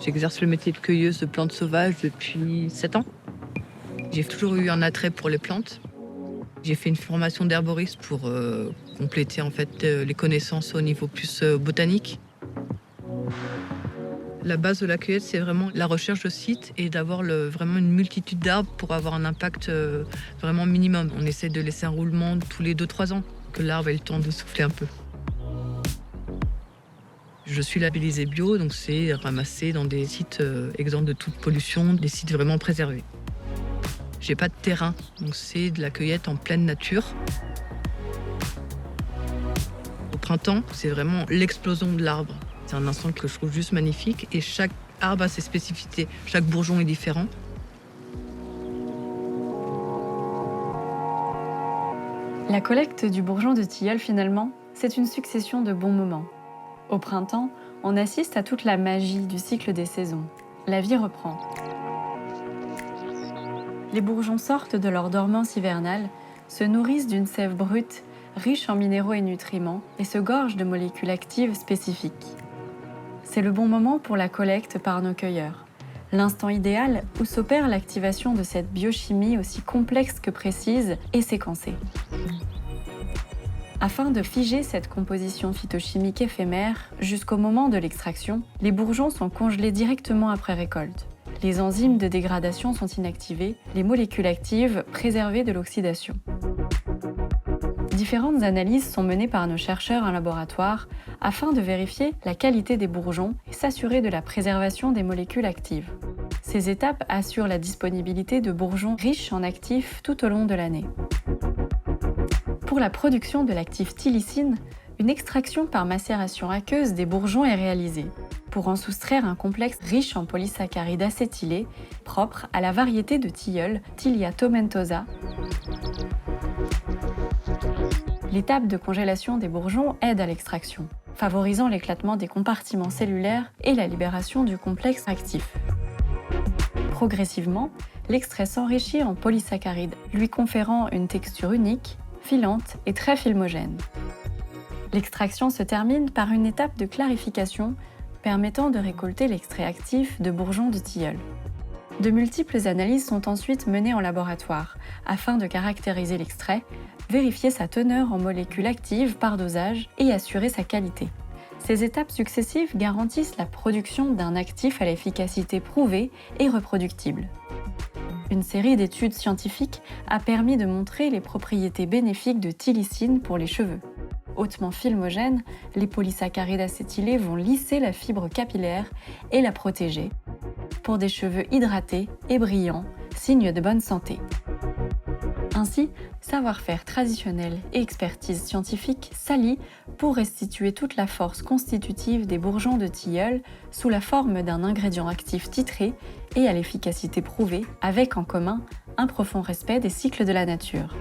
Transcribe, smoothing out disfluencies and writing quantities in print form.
J'exerce le métier de cueilleuse de plantes sauvages depuis 7 ans. J'ai toujours eu un attrait pour les plantes. J'ai fait une formation d'herboriste pour compléter en fait les connaissances au niveau plus botanique. La base de la cueillette, c'est vraiment la recherche de sites et d'avoir vraiment une multitude d'arbres pour avoir un impact vraiment minimum. On essaie de laisser un roulement tous les 2-3 ans, que l'arbre ait le temps de souffler un peu. Je suis labellisée bio, donc c'est ramassé dans des sites exempts de toute pollution, des sites vraiment préservés. J'ai pas de terrain, donc c'est de la cueillette en pleine nature. Au printemps, c'est vraiment l'explosion de l'arbre. C'est un instant que je trouve juste magnifique et chaque arbre a ses spécificités. Chaque bourgeon est différent. La collecte du bourgeon de tilleul, finalement, c'est une succession de bons moments. Au printemps, on assiste à toute la magie du cycle des saisons. La vie reprend. Les bourgeons sortent de leur dormance hivernale, se nourrissent d'une sève brute, riche en minéraux et nutriments, et se gorgent de molécules actives spécifiques. C'est le bon moment pour la collecte par nos cueilleurs. L'instant idéal où s'opère l'activation de cette biochimie aussi complexe que précise et séquencée. Afin de figer cette composition phytochimique éphémère jusqu'au moment de l'extraction, les bourgeons sont congelés directement après récolte. Les enzymes de dégradation sont inactivées, les molécules actives préservées de l'oxydation. Différentes analyses sont menées par nos chercheurs en laboratoire afin de vérifier la qualité des bourgeons et s'assurer de la préservation des molécules actives. Ces étapes assurent la disponibilité de bourgeons riches en actifs tout au long de l'année. Pour la production de l'actif thylicine, une extraction par macération aqueuse des bourgeons est réalisée pour en soustraire un complexe riche en polysaccharides acétylés propre à la variété de tilleul Tilia tomentosa. L'étape de congélation des bourgeons aide à l'extraction, favorisant l'éclatement des compartiments cellulaires et la libération du complexe actif. Progressivement, l'extrait s'enrichit en polysaccharides, lui conférant une texture unique, filante et très filmogène. L'extraction se termine par une étape de clarification permettant de récolter l'extrait actif de bourgeons de tilleul. De multiples analyses sont ensuite menées en laboratoire afin de caractériser l'extrait, vérifier sa teneur en molécules actives par dosage et assurer sa qualité. Ces étapes successives garantissent la production d'un actif à l'efficacité prouvée et reproductible. Une série d'études scientifiques a permis de montrer les propriétés bénéfiques de thylicine pour les cheveux. Hautement filmogènes, les polysaccharides acétylés vont lisser la fibre capillaire et la protéger pour des cheveux hydratés et brillants, signe de bonne santé. Ainsi, savoir-faire traditionnel et expertise scientifique s'allient pour restituer toute la force constitutive des bourgeons de tilleul sous la forme d'un ingrédient actif titré et à l'efficacité prouvée, avec en commun un profond respect des cycles de la nature.